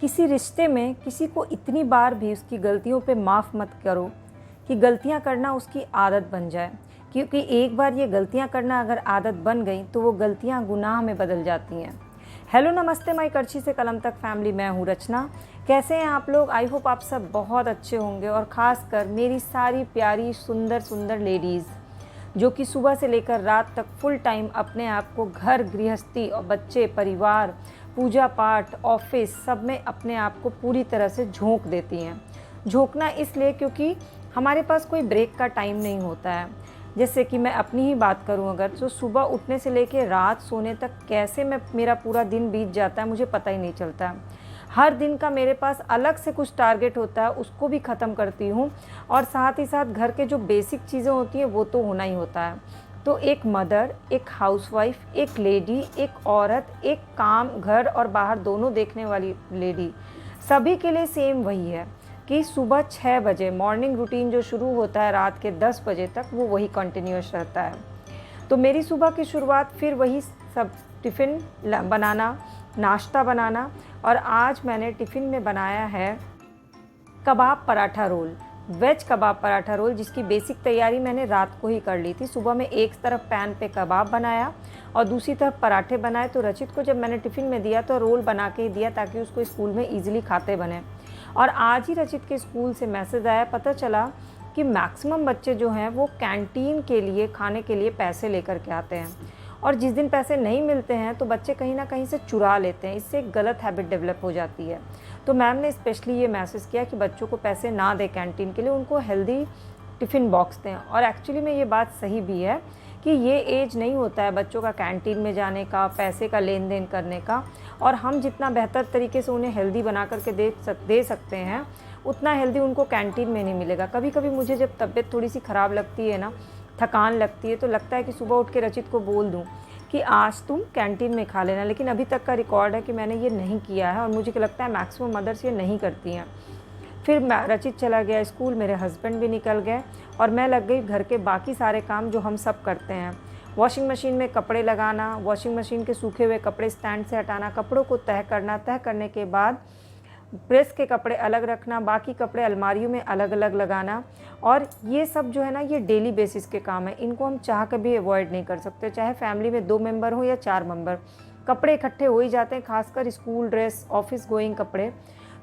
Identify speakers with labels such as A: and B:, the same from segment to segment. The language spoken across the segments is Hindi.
A: किसी रिश्ते में किसी को इतनी बार भी उसकी गलतियों पे माफ़ मत करो कि गलतियां करना उसकी आदत बन जाए, क्योंकि एक बार ये गलतियां करना अगर आदत बन गई तो वो गलतियां गुनाह में बदल जाती हैं। हेलो नमस्ते माई करछी से कलम तक फैमिली, मैं हूँ रचना। कैसे हैं आप लोग? आई होप आप सब बहुत अच्छे होंगे, और ख़ास कर मेरी सारी प्यारी सुंदर सुंदर लेडीज़ जो कि सुबह से लेकर रात तक फुल टाइम अपने आप को घर गृहस्थी और बच्चे परिवार पूजा पाठ ऑफिस सब में अपने आप को पूरी तरह से झोंक देती हैं। झोंकना इसलिए क्योंकि हमारे पास कोई ब्रेक का टाइम नहीं होता है। जैसे कि मैं अपनी ही बात करूं अगर, तो सुबह उठने से लेकर रात सोने तक कैसे मेरा पूरा दिन बीत जाता है मुझे पता ही नहीं चलता। हर दिन का मेरे पास अलग से कुछ टारगेट होता है, उसको भी ख़त्म करती हूँ, और साथ ही साथ घर के जो बेसिक चीज़ें होती हैं वो तो होना ही होता है। तो एक मदर, एक हाउसवाइफ, एक लेडी, एक औरत, एक काम घर और बाहर दोनों देखने वाली लेडी, सभी के लिए सेम वही है कि सुबह 6 बजे मॉर्निंग रूटीन जो शुरू होता है रात के 10 बजे तक वो वही कंटिन्यूस रहता है। तो मेरी सुबह की शुरुआत फिर वही सब टिफ़िन बनाना, नाश्ता बनाना, और आज मैंने टिफ़िन में बनाया है कबाब पराठा रोल, वेज कबाब पराठा रोल, जिसकी बेसिक तैयारी मैंने रात को ही कर ली थी। सुबह में एक तरफ पैन पे कबाब बनाया और दूसरी तरफ पराठे बनाए। तो रचित को जब मैंने टिफ़िन में दिया तो रोल बना के ही दिया ताकि उसको स्कूल में ईजिली खाते बने। और आज ही रचित के स्कूल से मैसेज आया, पता चला कि मैक्सिमम बच्चे जो हैं वो कैंटीन के लिए खाने के लिए पैसे लेकर के आते हैं, और जिस दिन पैसे नहीं मिलते हैं तो बच्चे कहीं ना कहीं से चुरा लेते हैं। इससे एक गलत हैबिट डेवलप हो जाती है। तो मैम ने स्पेशली ये मैसेज किया कि बच्चों को पैसे ना दें कैंटीन के लिए, उनको हेल्दी टिफ़िन बॉक्स दें। और एक्चुअली में ये बात सही भी है कि ये एज नहीं होता है बच्चों का कैंटीन में जाने का, पैसे का लेन देन करने का, और हम जितना बेहतर तरीके से उन्हें हेल्दी बना करके दे सकते हैं उतना हेल्दी उनको कैंटीन में नहीं मिलेगा। कभी कभी मुझे जब तबीयत थोड़ी सी ख़राब लगती है ना, थकान लगती है, तो लगता है कि सुबह उठ के रचित को बोल दूं कि आज तुम कैंटीन में खा लेना, लेकिन अभी तक का रिकॉर्ड है कि मैंने ये नहीं किया है, और मुझे लगता है मैक्सिमम मदर्स ये नहीं करती हैं। फिर रचित चला गया स्कूल, मेरे हस्बैंड भी निकल गए, और मैं लग गई घर के बाकी सारे काम जो हम सब करते हैं। वॉशिंग मशीन में कपड़े लगाना, वॉशिंग मशीन के सूखे हुए कपड़े स्टैंड से हटाना, कपड़ों को तह करना, तह करने के बाद प्रेस के कपड़े अलग रखना, बाकी कपड़े अलमारियों में अलग अलग लगाना। और ये सब जो है ना, ये डेली बेसिस के काम है, इनको हम चाह कर भी अवॉइड नहीं कर सकते। चाहे फैमिली में 2 मेंबर हो या 4 मेंबर, कपड़े इकट्ठे हो ही जाते हैं, खासकर स्कूल ड्रेस, ऑफिस गोइंग कपड़े।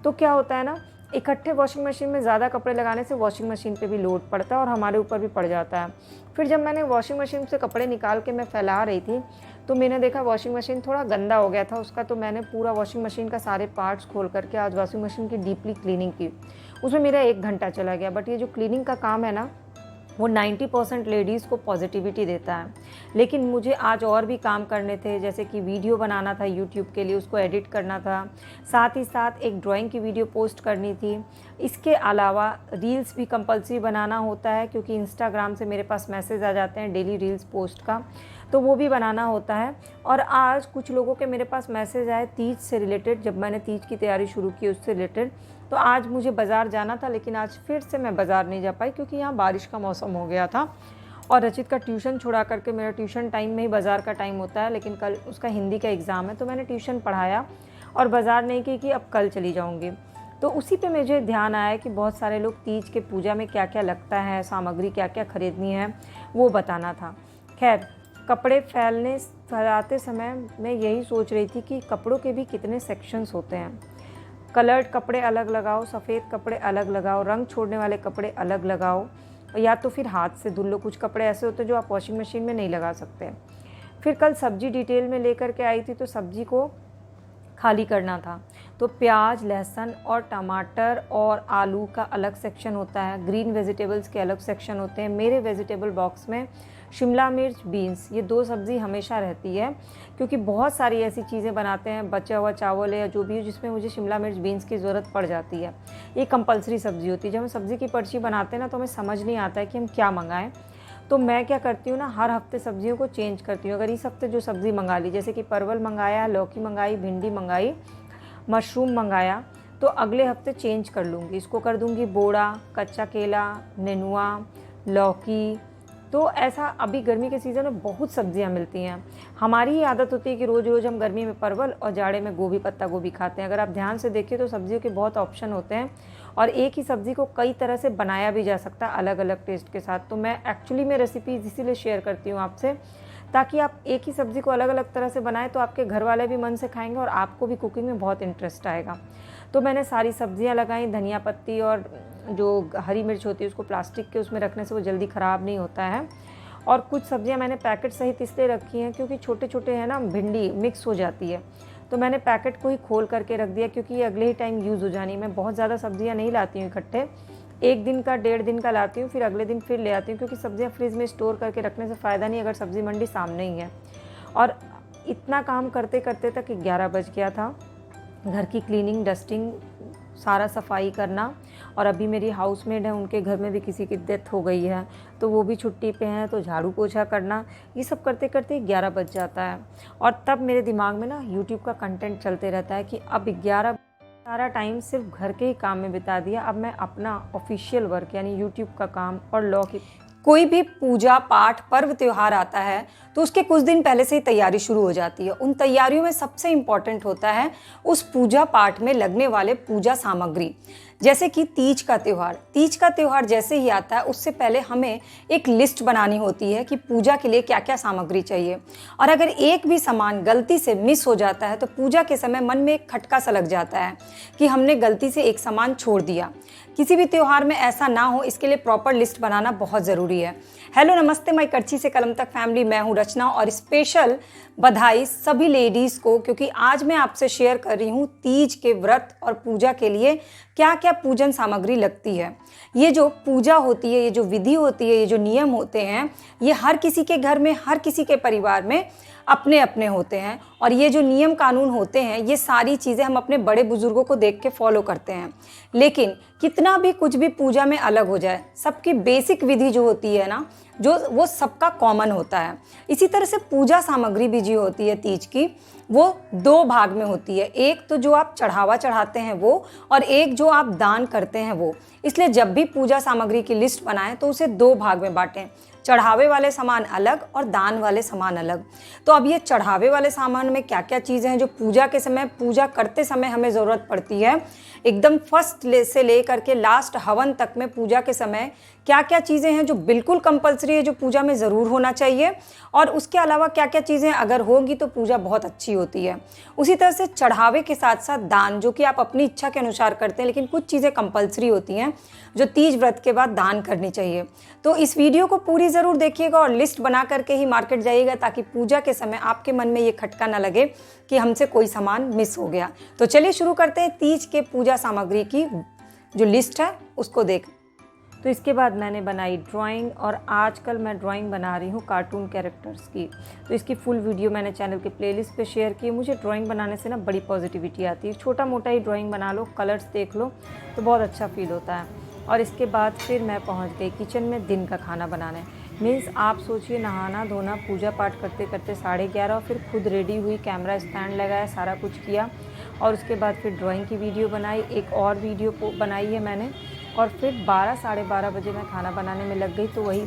A: तो क्या होता है ना, इकट्ठे वॉशिंग मशीन में ज़्यादा कपड़े लगाने से वॉशिंग मशीन पे भी लोड पड़ता है और हमारे ऊपर भी पड़ जाता है। फिर जब मैंने वॉशिंग मशीन से कपड़े निकाल के मैं फैला रही थी तो मैंने देखा वॉशिंग मशीन थोड़ा गंदा हो गया था उसका। तो मैंने पूरा वॉशिंग मशीन का सारे पार्ट्स खोल करके आज वॉशिंग मशीन की डीपली क्लीनिंग की। उसमें मेरा 1 घंटा चला गया। बट ये जो क्लीनिंग का काम है ना, वो 90% लेडीज़ को पॉजिटिविटी देता है। लेकिन मुझे आज और भी काम करने थे, जैसे कि वीडियो बनाना था यूट्यूब के लिए, उसको एडिट करना था, साथ ही साथ एक ड्राइंग की वीडियो पोस्ट करनी थी। इसके अलावा रील्स भी कंपलसरी बनाना होता है, क्योंकि इंस्टाग्राम से मेरे पास मैसेज आ जाते हैं डेली रील्स पोस्ट का, तो वो भी बनाना होता है। और आज कुछ लोगों के मेरे पास मैसेज आए तीज से रिलेटेड, जब मैंने तीज की तैयारी शुरू की उससे रिलेटेड। तो आज मुझे बाज़ार जाना था, लेकिन आज फिर से मैं बाज़ार नहीं जा पाई क्योंकि यहाँ बारिश का मौसम हो गया था, और रचित का ट्यूशन छुड़ा करके, मेरा ट्यूशन टाइम में ही बाज़ार का टाइम होता है, लेकिन कल उसका हिंदी का एग्ज़ाम है, तो मैंने ट्यूशन पढ़ाया और बाज़ार नहीं की कि अब कल चली जाऊँगी। तो उसी पे मुझे ध्यान आया कि बहुत सारे लोग तीज के पूजा में क्या क्या लगता है, सामग्री क्या क्या खरीदनी है, वो बताना था। खैर, कपड़े फैलाते समय मैं यही सोच रही थी कि कपड़ों के भी कितने सेक्शंस होते हैं। कलर्ड कपड़े अलग लगाओ, सफ़ेद कपड़े अलग लगाओ, रंग छोड़ने वाले कपड़े अलग लगाओ, या तो फिर हाथ से धुल लो। कुछ कपड़े ऐसे होते हैं जो आप वॉशिंग मशीन में नहीं लगा सकते। फिर कल सब्ज़ी डिटेल में लेकर के आई थी, तो सब्ज़ी को खाली करना था। तो प्याज, लहसुन और टमाटर और आलू का अलग सेक्शन होता है, ग्रीन वेजिटेबल्स के अलग सेक्शन होते हैं। मेरे वेजिटेबल बॉक्स में शिमला मिर्च, बीन्स, ये 2 सब्ज़ी हमेशा रहती है, क्योंकि बहुत सारी ऐसी चीज़ें बनाते हैं, बचा हुआ चावल है या जो भी है, जिसमें मुझे शिमला मिर्च, बीन्स की ज़रूरत पड़ जाती है। ये कंपलसरी सब्ज़ी होती है। जब हम सब्ज़ी की पर्ची बनाते हैं ना, तो हमें समझ नहीं आता है कि हम क्या मंगाएं। तो मैं क्या करती हूँ ना, हर हफ्ते सब्जियों को चेंज करती हूँ। अगर इस हफ्ते जो सब्ज़ी मंगा ली, जैसे कि परवल मंगाया, लौकी मंगाई, भिंडी मंगाई, मशरूम मंगाया, तो अगले हफ्ते चेंज कर लूँगी। इसको कर दूँगी बोड़ा, कच्चा केला, नेनुआ, लौकी, तो ऐसा अभी गर्मी के सीज़न में बहुत सब्जियां मिलती हैं। हमारी ही आदत होती है कि रोज़ रोज़ हम गर्मी में परवल और जाड़े में गोभी, पत्ता गोभी खाते हैं। अगर आप ध्यान से देखिए तो सब्जियों के बहुत ऑप्शन होते हैं और एक ही सब्ज़ी को कई तरह से बनाया भी जा सकता है अलग अलग टेस्ट के साथ। तो मैं एक्चुअली में रेसिपीज़ इसीलिए शेयर करती हूँ आपसे, ताकि आप एक ही सब्ज़ी को अलग अलग तरह से बनाएं तो आपके घर वाले भी मन से खाएंगे और आपको भी कुकिंग में बहुत इंटरेस्ट आएगा। तो मैंने सारी सब्जियां लगाई, धनिया पत्ती और जो हरी मिर्च होती है उसको प्लास्टिक के उसमें रखने से वो जल्दी ख़राब नहीं होता है। और कुछ सब्जियां मैंने पैकेट सहित इसलिए रखी हैं क्योंकि छोटे छोटे हैं ना, भिंडी मिक्स हो जाती है, तो मैंने पैकेट को ही खोल करके रख दिया क्योंकि ये अगले ही टाइम यूज़ हो जानी। मैं बहुत ज़्यादा सब्जियां नहीं लाती हूँ इकट्ठे, एक दिन का 1.5 दिन का लाती हूँ, फिर अगले दिन फिर ले आती हूँ, क्योंकि सब्जियां फ्रिज में स्टोर करके रखने से फ़ायदा नहीं अगर सब्ज़ी मंडी सामने ही है। और इतना काम करते करते तक 11 बज गया था। घर की क्लीनिंग, डस्टिंग, सारा सफाई करना, और अभी मेरी हाउसमेड है, उनके घर में भी किसी की डेथ हो गई है तो वो भी छुट्टी पे हैं, तो झाड़ू पोछा करना, ये सब करते करते 11 बज जाता है। और तब मेरे दिमाग में ना यूट्यूब का कंटेंट चलते रहता है कि अब 11 सारा टाइम सिर्फ घर के ही काम में बिता दिया, अब मैं अपना ऑफिशियल वर्क यानी यूट्यूब का काम और लॉ की। कोई भी पूजा पाठ पर्व त्योहार आता है तो उसके कुछ दिन पहले से ही तैयारी शुरू हो जाती है। उन तैयारियों में सबसे इम्पॉर्टेंट होता है उस पूजा पाठ में लगने वाले पूजा सामग्री। जैसे कि तीज का त्यौहार जैसे ही आता है उससे पहले हमें एक लिस्ट बनानी होती है कि पूजा के लिए क्या क्या सामग्री चाहिए। और अगर एक भी सामान गलती से मिस हो जाता है तो पूजा के समय मन में एक खटका सा लग जाता है कि हमने गलती से एक सामान छोड़ दिया। किसी भी त्यौहार में ऐसा ना हो, इसके लिए प्रॉपर लिस्ट बनाना बहुत ज़रूरी है। हेलो नमस्ते माय करची से कलम तक फैमिली, मैं हूँ रचना और स्पेशल बधाई सभी लेडीज़ को, क्योंकि आज मैं आपसे शेयर कर रही हूँ तीज के व्रत और पूजा के लिए क्या क्या पूजन सामग्री लगती है। ये जो पूजा होती है, ये जो विधि होती है, ये जो नियम होते हैं, ये हर किसी के घर में, हर किसी के परिवार में अपने अपने होते हैं। और ये जो नियम कानून होते हैं, ये सारी चीज़ें हम अपने बड़े बुजुर्गों को देख के फॉलो करते हैं। लेकिन कितना भी कुछ भी पूजा में अलग हो जाए, सबकी बेसिक विधि जो होती है ना, जो वो सबका कॉमन होता है। इसी तरह से पूजा सामग्री भी जो होती है तीज की, वो 2 भाग में होती है। एक तो जो आप चढ़ावा चढ़ाते हैं वो, और एक जो आप दान करते हैं वो। इसलिए जब भी पूजा सामग्री की लिस्ट बनाएं तो उसे 2 भाग में बांटें, चढ़ावे वाले सामान अलग और दान वाले सामान अलग। तो अब ये चढ़ावे वाले सामान में क्या क्या चीज़ें हैं जो पूजा के समय, पूजा करते समय हमें ज़रूरत पड़ती है, एकदम फर्स्ट से ले करके लास्ट हवन तक में पूजा के समय क्या क्या चीज़ें हैं जो बिल्कुल कंपलसरी है, जो पूजा में ज़रूर होना चाहिए, और उसके अलावा क्या क्या चीज़ें अगर होंगी तो पूजा बहुत अच्छी होती है। उसी तरह से चढ़ावे के साथ साथ दान, जो कि आप अपनी इच्छा के अनुसार करते हैं, लेकिन कुछ चीज़ें कंपलसरी होती हैं जो तीज व्रत के बाद दान करनी चाहिए। तो इस वीडियो को पूरी ज़रूर देखिएगा और लिस्ट बना करके ही मार्केट जाइएगा, ताकि पूजा के समय आपके मन में ये खटका ना लगे कि हमसे कोई सामान मिस हो गया। तो चलिए शुरू करते हैं तीज के पूजा सामग्री की जो लिस्ट है उसको देख। तो इसके बाद मैंने बनाई ड्राइंग, और आजकल मैं ड्राइंग बना रही हूँ कार्टून कैरेक्टर्स की। तो इसकी फुल वीडियो मैंने चैनल के प्लेलिस्ट पे शेयर की। मुझे ड्राइंग बनाने से ना बड़ी पॉजिटिविटी आती है। छोटा मोटा ही ड्राइंग बना लो, कलर्स देख लो तो बहुत अच्छा फील होता है। और इसके बाद फिर मैं पहुँच गई किचन में दिन का खाना बनाने। मीन्स आप सोचिए, नहाना धोना, पूजा पाठ करते करते 11:30, और फिर खुद रेडी हुई, कैमरा स्टैंड लगाया, सारा कुछ किया, और उसके बाद फिर ड्राइंग की वीडियो बनाई, एक और वीडियो बनाई है मैंने, और फिर 12 साढ़े 12 बजे मैं खाना बनाने में लग गई। तो वही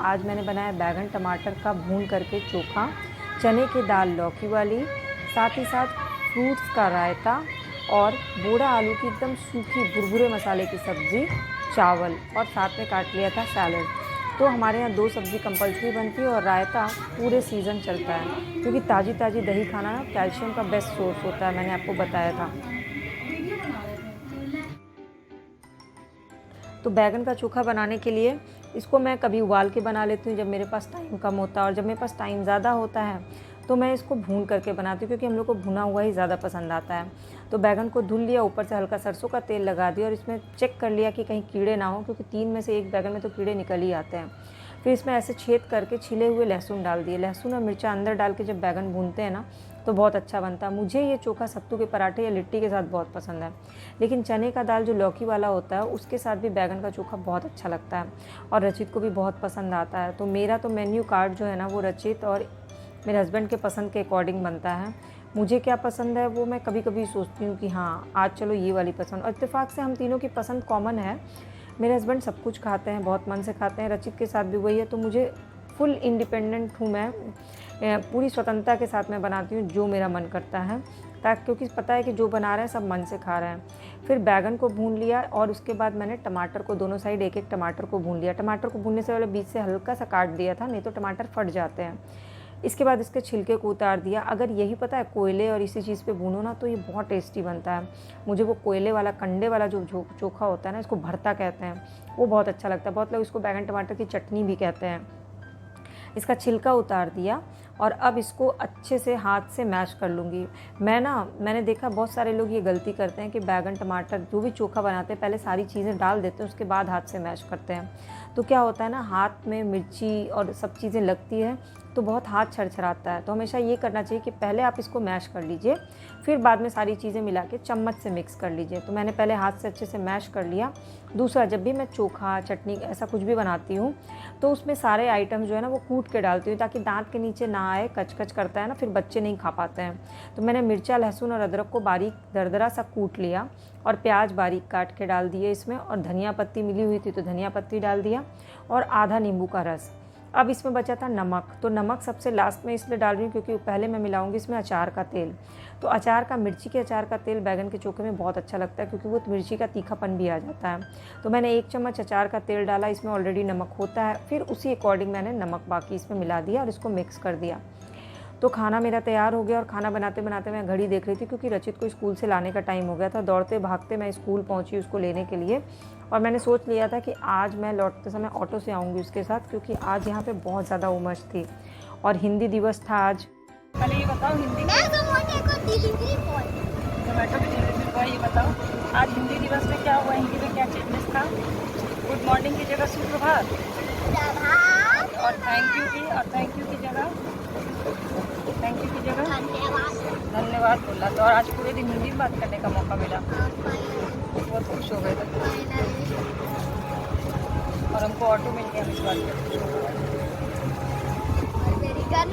A: आज मैंने बनाया बैगन टमाटर का भून करके चोखा, चने की दाल लौकी वाली, साथ ही साथ फ्रूट्स का रायता, और बोड़ा आलू की एकदम सूखी भुरभुरे मसाले की सब्ज़ी, चावल, और साथ में काट लिया था सैलड। तो हमारे यहाँ 2 सब्ज़ी कंपलसरी बनती है, और रायता पूरे सीज़न चलता है, क्योंकि ताज़ी ताज़ी दही खाना ना कैल्शियम का बेस्ट सोर्स होता है, मैंने आपको बताया था। तो बैगन का चोखा बनाने के लिए इसको मैं कभी उबाल के बना लेती हूँ जब मेरे पास टाइम कम होता है, और जब मेरे पास टाइम ज़्यादा होता है तो मैं इसको भून करके बनाती हूँ, क्योंकि हम लोग को भुना हुआ ही ज़्यादा पसंद आता है। तो बैगन को धुल लिया, ऊपर से हल्का सरसों का तेल लगा दिया, और इसमें चेक कर लिया कि कहीं कीड़े ना हो, क्योंकि 3 में से 1 बैगन में तो कीड़े निकल ही आते हैं। फिर इसमें ऐसे छेद करके छिले हुए लहसुन डाल दिए। लहसुन और मिर्चा अंदर डाल के जब बैगन भूनते हैं ना तो बहुत अच्छा बनता है। मुझे ये चोखा सत्तू के पराठे या लिट्टी के साथ बहुत पसंद है, लेकिन चने का दाल जो लौकी वाला होता है उसके साथ भी बैगन का चोखा बहुत अच्छा लगता है, और रचित को भी बहुत पसंद आता है। तो मेरा तो मेन्यू कार्ड जो है ना वो रचित और मेरे हस्बैंड के पसंद के अकॉर्डिंग बनता है। मुझे क्या पसंद है वो मैं कभी कभी सोचती हूँ कि हाँ आज चलो ये वाली पसंद, और इत्तेफाक से हम तीनों की पसंद कॉमन है। मेरे हस्बैंड सब कुछ खाते हैं, बहुत मन से खाते हैं, रचित के साथ भी वही है। तो मुझे फुल इंडिपेंडेंट हूँ मैं, पूरी स्वतंत्रता के साथ मैं बनाती हूँ जो मेरा मन करता है, ताकि क्योंकि पता है कि जो बना रहे हैं सब मन से खा रहे हैं। फिर बैगन को भून लिया और उसके बाद मैंने टमाटर को दोनों साइड एक एक टमाटर को भून लिया। टमाटर को भूनने से पहले बीच से हल्का सा काट दिया था, नहीं तो टमाटर फट जाते हैं। इसके बाद इसके छिलके को उतार दिया। अगर यही पता है कोयले और इसी चीज़ पे भूनो ना तो ये बहुत टेस्टी बनता है। मुझे वो कोयले वाला कंडे वाला जो चोखा होता है ना, इसको भरता कहते हैं, वो बहुत अच्छा लगता है। बहुत लोग इसको बैगन टमाटर की चटनी भी कहते हैं। इसका छिलका उतार दिया और अब इसको अच्छे से हाथ से मैश कर लूँगी। मैंने देखा बहुत सारे लोग ये गलती करते हैं कि बैगन टमाटर जो भी चोखा बनाते हैं पहले सारी चीज़ें डाल देते हैं, उसके बाद हाथ से मैश करते हैं। तो क्या होता है ना, हाथ में मिर्ची और सब चीज़ें लगती है तो बहुत हाथ छरछराता है। तो हमेशा ये करना चाहिए कि पहले आप इसको मैश कर लीजिए, फिर बाद में सारी चीज़ें मिला के चम्मच से मिक्स कर लीजिए। तो मैंने पहले हाथ से अच्छे से मैश कर लिया। दूसरा, जब भी मैं चोखा चटनी ऐसा कुछ भी बनाती हूँ तो उसमें सारे आइटम जो है ना वो कूट के डालती हूँ, ताकि दांत के नीचे ना आए, कच करता है ना, फिर बच्चे नहीं खा पाते हैं। तो मैंने मिर्चा, लहसुन और अदरक को बारीक दरदरा सा कूट लिया और प्याज बारीक काट के डाल दिए इसमें, और धनिया पत्ती मिली हुई थी तो धनिया पत्ती डाल दिया, और आधा नींबू का रस। अब इसमें बचा था नमक, तो नमक सबसे लास्ट में इसलिए डाल रही हूँ क्योंकि पहले मैं मिलाऊंगी इसमें अचार का तेल। तो अचार का, मिर्ची के अचार का तेल बैगन के चोखे में बहुत अच्छा लगता है क्योंकि वो मिर्ची का तीखापन भी आ जाता है। तो मैंने 1 चम्मच अचार का तेल डाला, इसमें ऑलरेडी नमक होता है। फिर उसी अकॉर्डिंग मैंने नमक बाकी इसमें मिला दिया और इसको मिक्स कर दिया। तो खाना मेरा तैयार हो गया। और खाना बनाते बनाते मैं घड़ी देख रही थी क्योंकि रचित को स्कूल से लाने का टाइम हो गया था। दौड़ते भागते मैं स्कूल पहुंची उसको लेने के लिए, और मैंने सोच लिया था कि आज मैं लौटते समय ऑटो से आऊँगी उसके साथ, क्योंकि आज यहाँ पे बहुत ज़्यादा उमस थी और हिंदी दिवस था आज।
B: पहले ये बताओ हिंदी में, ये बताओ आज हिंदी दिवस में क्या हुआ, हिंदी में क्या चेंजेस था? गुड मॉर्निंग की जगह सुप्रभात, और थैंक यू की जगह धन्यवाद बोला। तो और आज पूरे दिन हिंदी में बात करने का मौका मिला, बहुत खुश हो गए थे। और हमको ऑटो मिल गया, हम इस बात पे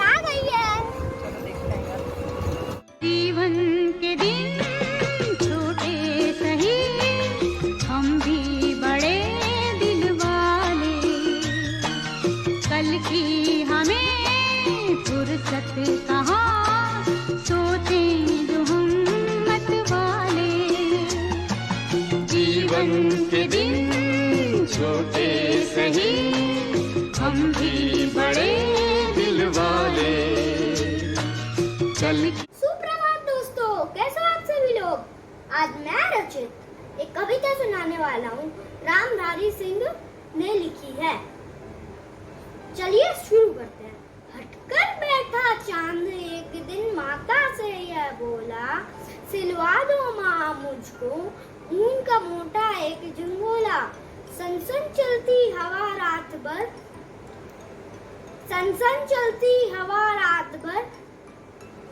C: आ गई है।
B: चलो देखते हैं।
C: जीवन के दिन छोटे सही, हम भी बड़े दिल वाले, कल की हमें फुर्सत कहाँ, सोचें जो हम मत वाले। जीवन के दिन छोटे सही, हम भी बड़े दिल वाले, चल। सुप्रभात दोस्तों, कैसे हो आप सभी लोग। आज मैं रचित एक कविता सुनाने वाला हूँ, रामधारी सिंह ने लिखी है। चलिए शुरू करते हैं। हटकर बैठा चांद एक दिन माता से यह बोला, सिलवा दो माँ मुझको ऊन का मोटा एक झंगोला। सनसन चलती हवा रात भर, सनसन चलती हवा रात भर,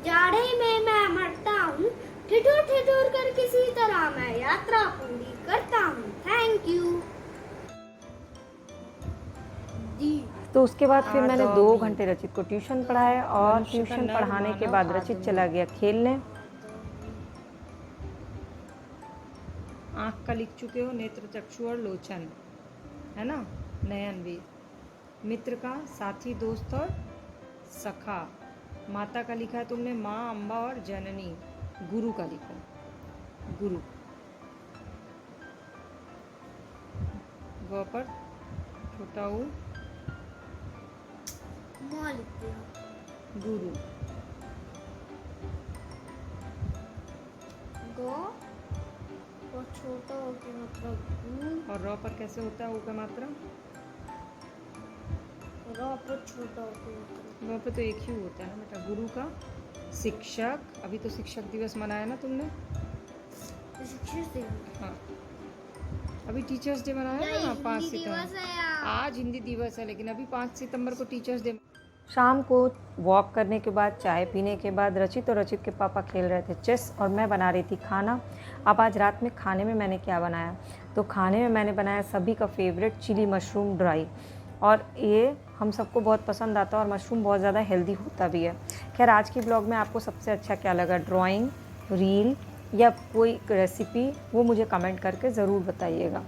C: जाड़े में मैं मरता हूँ, ठिठुर ठिठुर कर किसी तरह मैं यात्रा पूरी करता हूँ। Thank you.
A: तो उसके बाद फिर मैंने 2 घंटे रचित को ट्यूशन पढ़ाया, और ट्यूशन पढ़ाने के बाद रचित चला गया खेलने।
B: आँख का लिख चुके हो, नेत्र, चक्षु और लोचन, है ना, नयन भी। मित्र का, साथी, दोस्त और सखा। माता का लिखा है तुमने माँ, अम्बा और जननी। गुरु का लिखा है गुरु। ग पर छोटा ऊ गुरु।
C: गो और छोटा हो के मतलब
B: और र पर कैसे होता है ऊ का मात्रा?
C: र पर छोटा हो के मतलब
B: र पे तो एक ही होता है ना बेटा। गुरु का शिक्षक, अभी तो शिक्षक दिवस मनाया ना तुमने?
C: शिक्षक दिवस।
B: हाँ, अभी टीचर्स डे मनाया ना 5 सितंबर। आज हिंदी दिवस है, लेकिन अभी 5 सितंबर को टीचर्स डे।
A: शाम को वॉक करने के बाद, चाय पीने के बाद रचित और रचित के पापा खेल रहे थे चेस और मैं बना रही थी खाना। अब आज रात में खाने में मैंने क्या बनाया, तो खाने में मैंने बनाया सभी का फेवरेट चिली मशरूम ड्राई, और ये हम सबको बहुत पसंद आता है और मशरूम बहुत ज़्यादा हेल्दी होता भी है। खैर, आज की ब्लॉग में आपको सबसे अच्छा क्या लगा, ड्राइंग, रील या कोई रेसिपी, वो मुझे कमेंट करके ज़रूर बताइएगा।